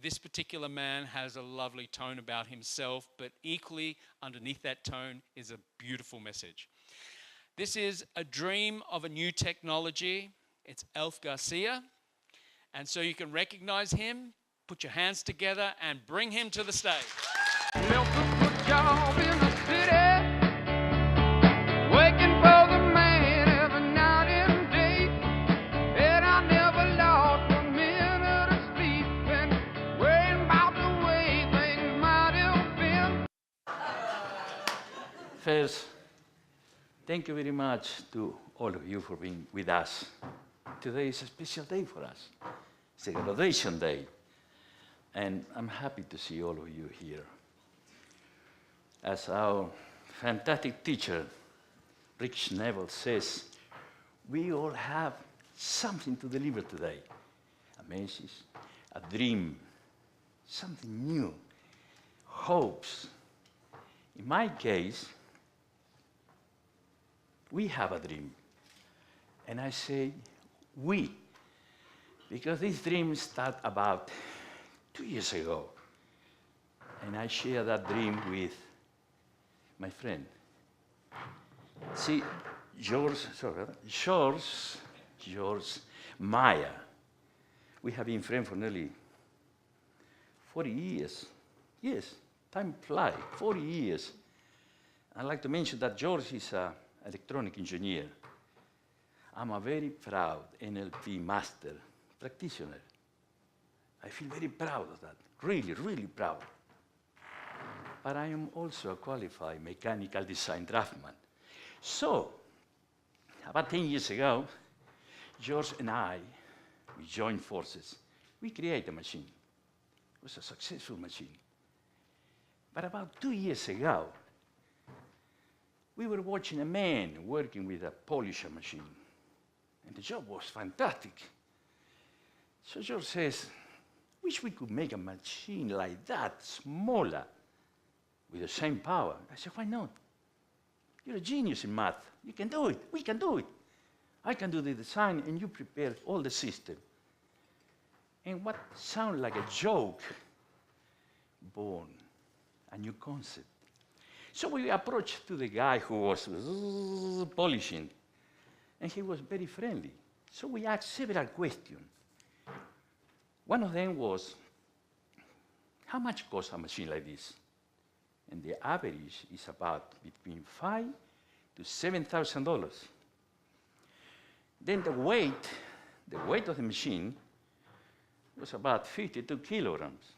this particular man has a lovely tone about himself, but equally underneath that tone is a beautiful message. This is a dream of a new technology. It's Alf Garcia. And so you can recognize him, put your hands together, and bring him to the stage. Left a good job in the city, working for the man every night and day, and I never lost a minute of sleep and worrying about the way things might have been. First, thank you very much to all of you for being with us. Today is a special day for us. It's a graduation day, and I'm happy to see all of you here. As our fantastic teacher, Rick Schnabel, says, we all have something to deliver today. A message, a dream, something new, hopes. In my case, we have a dream. And I say we, because this dream started about 2 years ago. And I share that dream with my friend. See, George Maya, we have been friends for nearly 40 years. Yes, time flies, 40 years. I'd like to mention that George is an electronic engineer. I'm a very proud NLP master practitioner. I feel very proud of that, really, really proud. But I am also a qualified mechanical design draftsman. So, about 10 years ago, George and I, we joined forces. We created a machine. It was a successful machine. But about 2 years ago, we were watching a man working with a polisher machine. And the job was fantastic. So George says, wish we could make a machine like that, smaller, with the same power. I said, why not? You're a genius in math. You can do it. We can do it. I can do the design, and you prepare all the system. And what sounded like a joke, born a new concept. So we approached to the guy who was polishing, and he was very friendly. So we asked several questions. One of them was, how much costs a machine like this? And the average is about between $5,000 to $7,000. Then the weight of the machine was about 52 kilograms.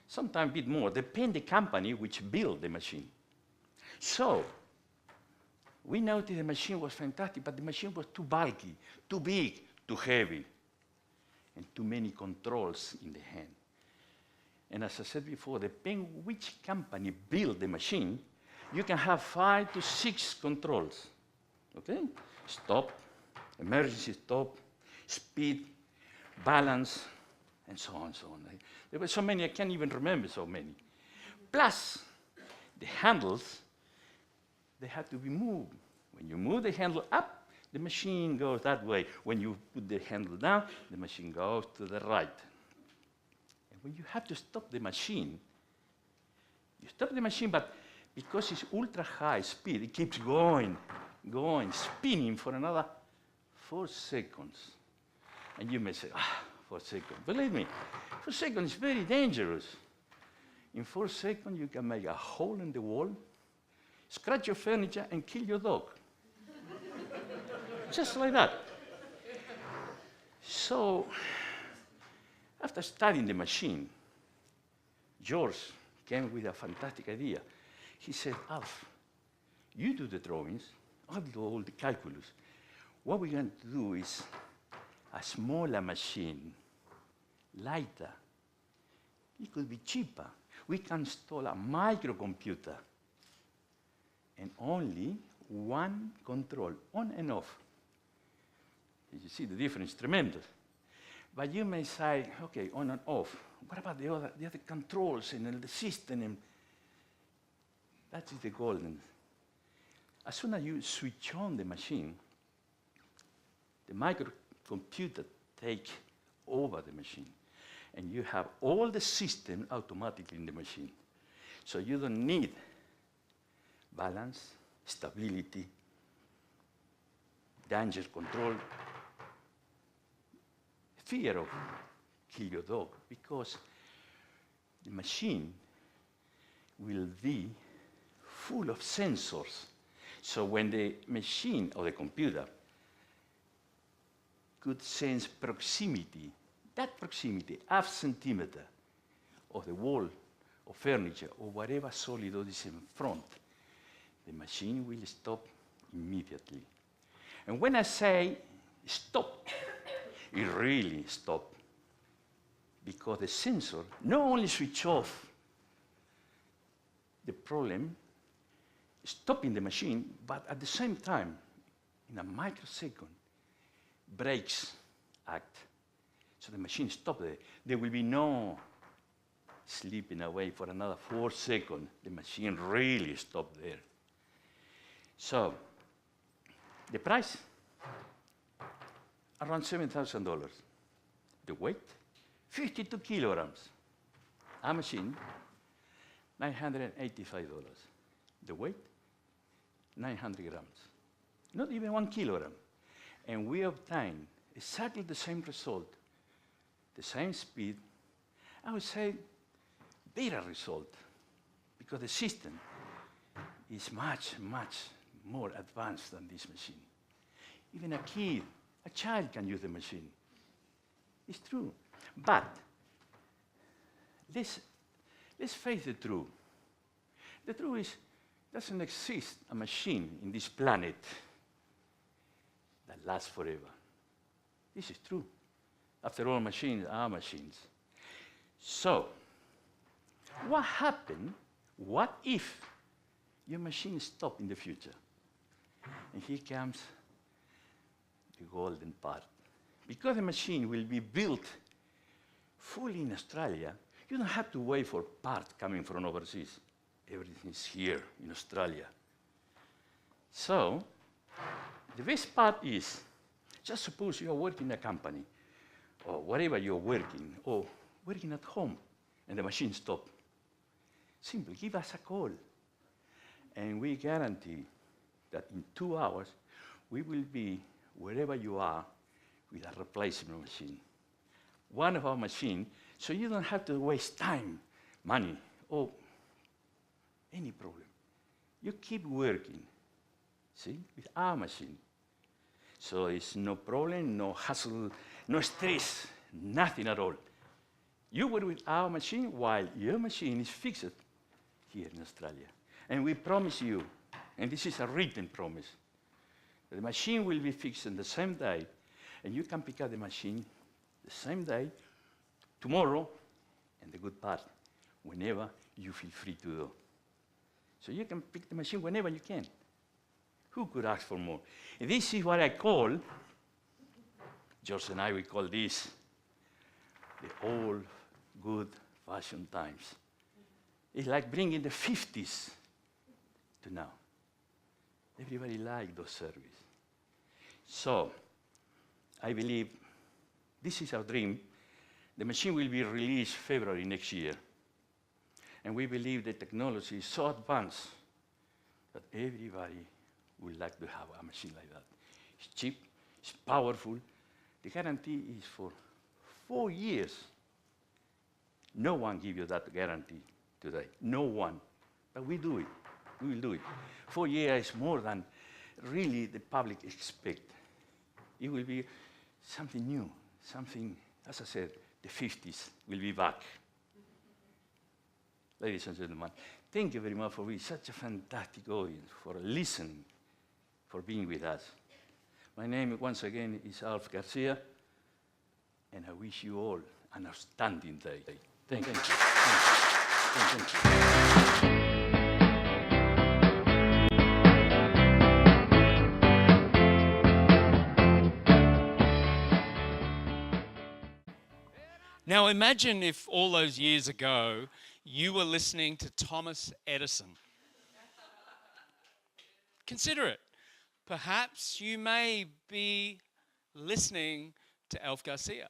Sometimes a bit more, depending the company which built the machine. So, we noticed the machine was fantastic, but the machine was too bulky, too big, too heavy, and too many controls in the hand. And as I said before, depending which company built the machine, you can have 5 to 6 controls. Okay? Stop, emergency stop, speed, balance, and so on, so on. There were so many, I can't even remember so many. Plus, the handles, they had to be moved. When you move the handle up, the machine goes that way. When you put the handle down, the machine goes to the right. And when you have to stop the machine, you stop the machine, but because it's ultra high speed, it keeps going, spinning for another 4 seconds. And you may say, 4 seconds. Believe me, 4 seconds is very dangerous. In 4 seconds, you can make a hole in the wall, scratch your furniture, and kill your dog. Just like that. So, after studying the machine, George came with a fantastic idea. He said, Alf, you do the drawings, I'll do all the calculus. What we're going to do is a smaller machine, lighter. It could be cheaper. We can install a microcomputer and only one control, on and off. You see the difference, tremendous. But you may say, okay, on and off. What about the other controls in the system? And that is the golden. As soon as you switch on the machine, the microcomputer takes over the machine. and you have all the system automatically in the machine. So you don't need balance, stability, danger control, fear of kill your dog, because the machine will be full of sensors. So when the machine or the computer could sense proximity, that proximity, half centimeter of the wall or furniture or whatever solid is in front, the machine will stop immediately. And when I say stop, it really stops. Because the sensor not only switch off the problem, stopping the machine, but at the same time, in a microsecond, brakes act. So the machine stops there. There will be no sleeping away for another 4 seconds. The machine really stopped there. So the price, around $7,000. The weight, 52 kilograms. A machine, $985. The weight, 900 grams. Not even 1 kilogram. And we obtain exactly the same result, the same speed. I would say better result, because the system is much, much more advanced than this machine. Even a child can use the machine. It's true. But let's face the truth. The truth is, doesn't exist a machine in this planet that lasts forever. This is true. After all, machines are machines. So, what happened? What if your machine stops in the future? And here comes the golden part. Because the machine will be built fully in Australia, you don't have to wait for parts coming from overseas. Everything is here in Australia. So, the best part is, just suppose you are working in a company, or wherever you're working, or working at home, and the machine stops. Simply give us a call, and we guarantee that in 2 hours, we will be wherever you are with a replacement machine. One of our machines, so you don't have to waste time, money, or any problem. You keep working, see, with our machine. So it's no problem, no hassle, no stress, nothing at all. You work with our machine while your machine is fixed here in Australia. And we promise you, and this is a written promise, that the machine will be fixed on the same day, and you can pick up the machine the same day, tomorrow, and the good part, whenever you feel free to do. So you can pick the machine whenever you can. Who could ask for more? And this is what I call, George and I, we call this the old good-fashioned times. It's like bringing the 50s to now. Everybody liked those services. So, I believe this is our dream. The machine will be released February next year. And we believe the technology is so advanced that everybody would like to have a machine like that. It's cheap, it's powerful. The guarantee is for 4 years. No one gives you that guarantee today. No one. But we do it. We will do it. 4 years is more than really the public expect. It will be something new, something, as I said, the 50s will be back. Ladies and gentlemen, thank you very much for being such a fantastic audience, for listening, for being with us. My name, once again, is Alf Garcia, and I wish you all an outstanding day. Thank you. Thank you. Now imagine if all those years ago you were listening to Thomas Edison. Consider it. Perhaps you may be listening to Alf Garcia.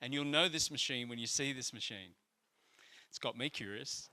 And you'll know this machine when you see this machine. It's got me curious.